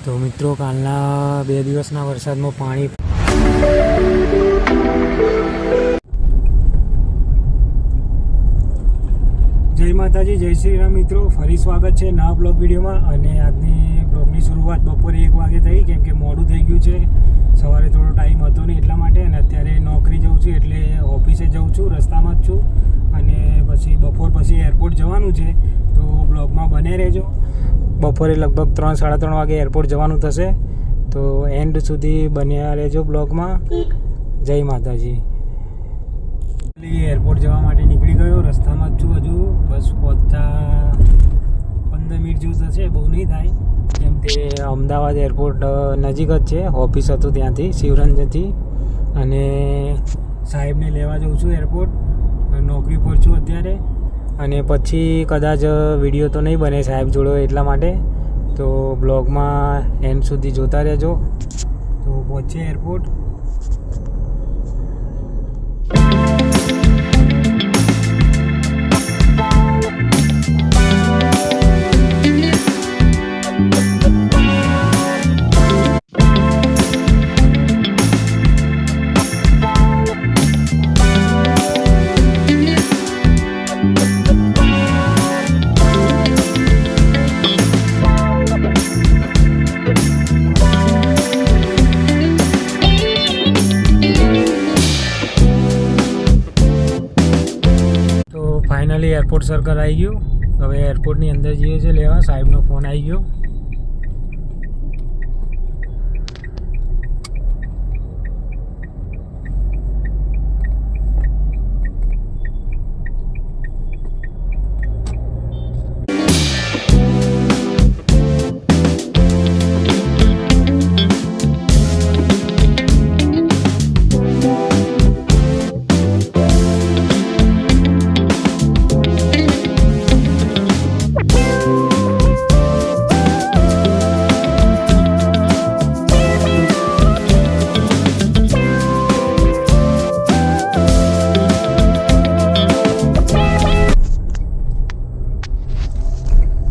તો મિત્રો કાલના 2 દિવસના વરસાદમાં પાણી જય માતાજી, જય શ્રી રામ મિત્રો, ફરી સ્વાગત છે નવા બ્લોગ વિડીયોમાં। અને આજની બ્લોગની શરૂઆત બપોરે 1 વાગે થઈ, કેમ કે મોડું થઈ ગયું છે। સવારે થોડો ટાઈમ હતો નહીં એટલા માટે, અને અત્યારે નોકરી જઉં છું એટલે ઓફિસે જઉં છું, રસ્તામાં જ છું। અને પછી બપોર પછી એરપોર્ટ જવાનું છે, તો બ્લોગમાં બને રહેજો। બપોરે લગભગ 3-3:30 વાગે એરપોર્ટ જવાનું થશે, તો એન્ડ સુધી બન્યા રહેજો બ્લોગમાં। જય માતાજી। એરપોર્ટ જવા માટે નીકળી ગયો, રસ્તામાં જ છું હજુ, બસ પહોંચતા 15 મિનિટ જેવું થશે, બહુ નહીં થાય, કેમ કે અમદાવાદ એરપોર્ટ નજીક જ છે। ઓફિસ હતું ત્યાંથી, શિવરંજનથી, અને સાહેબને લેવા જઉં છું એરપોર્ટ, નોકરી પર છું અત્યારે। અને પછી કદાચ વિડીયો તો નહીં બને સાહેબ જોડો, એટલા માટે તો બ્લોગમાં એન્ડ સુધી જોતા રહેજો। તો પહોંચીએ એરપોર્ટ। ફાઇનલી એરપોર્ટ સર્કલ આવી ગયું। હવે એરપોર્ટની અંદર જઈએ છીએ લેવા, સાહેબનો ફોન આવી ગયો।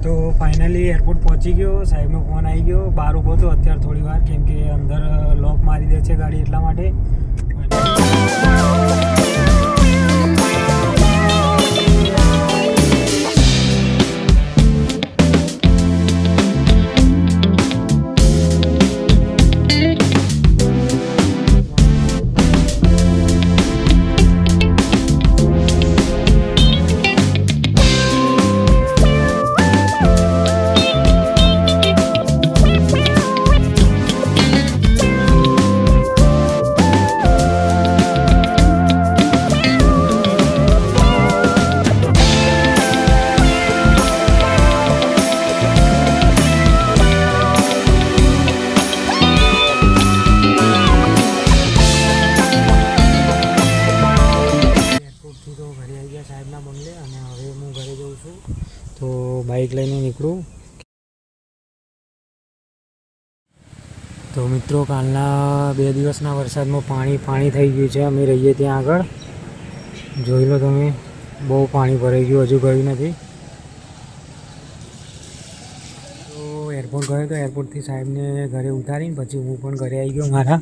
તો ફાઇનલી એરપોર્ટ પહોંચી ગયો, સાહેબનો ફોન આવી ગયો। બહાર ઊભો હતો અત્યારે થોડી વાર, કેમ કે અંદર લોક મારી દે છે ગાડી, એટલા માટે। સાહેબના બંગલે, અને હવે હું ઘરે જઉં છું, તો બાઇક લઈને નીકળું। તો મિત્રો કાલના 2 દિવસના વરસાદમાં પાણી થઈ ગયું છે। અમે રહીએ ત્યાં આગળ, જોઈ લો તમે, બહુ પાણી ભરાઈ ગયું, હજુ ગયું નથી। તો એરપોર્ટ ગયો, તો એરપોર્ટથી સાહેબને ઘરે ઉતારીને પછી હું પણ ઘરે આવી ગયો મારા।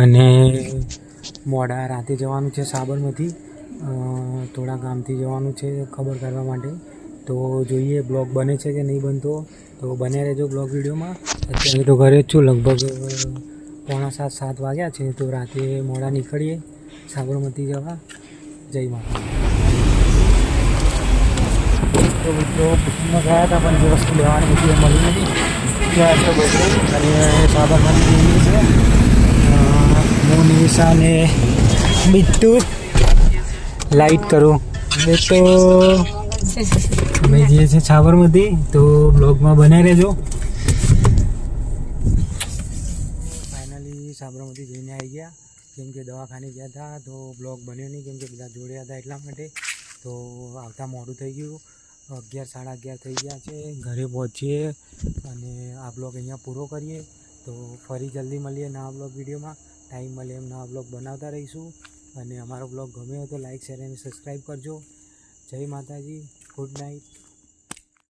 અને મોડા રાતે જવાનું છે સાબરમતી, થોડા ગામથી જવાનું છે ખબર કરવા માટે। તો જોઈએ બ્લોગ બને છે કે નહીં બનતો, તો બન્યા રહેજો બ્લોગ વિડીયોમાં। અત્યારે તો ઘરે જ છું, લગભગ 6:45-7 વાગ્યા છે, તો રાતે મોડા નીકળીએ સાબરમતી જવા। જય માતા। તો મિત્રો બુકિંગમાં ગયા હતા, પણ જે વસ્તુ લેવાની હતી એ મળી નથી, ત્યાં તો બધું। અને સાબરમતી જઈએ છે, હું, નિશા ને બિટ્ટુ લાઇટ કરું તો અમે જઈએ છીએ સાબરમતી, તો બ્લોગમાં બન્યા રહેજો। ફાઇનલી સાબરમતી જઈને આવી ગયા, કેમ કે દવાખાને ગયા હતા, તો બ્લોગ બન્યો નહીં, કેમ કે બધા જોડે હતા એટલા માટે। તો આવતા મોડું થઈ ગયું, 11-11:30 થઈ ગયા છે, ઘરે પહોંચીએ અને આ બ્લોગ અહીંયા પૂરો કરીએ। તો ફરી જલ્દી મળીએ નવા બ્લોગ વિડીયોમાં, ટાઈમ મળે એમ નવા બ્લોગ બનાવતા રહીશું। અને અમારો બ્લોગ ગમ્યો હોય તો લાઇક, શેર અને સબસ્ક્રાઈબ કરજો। જય માતાજી, ગુડ નાઇટ।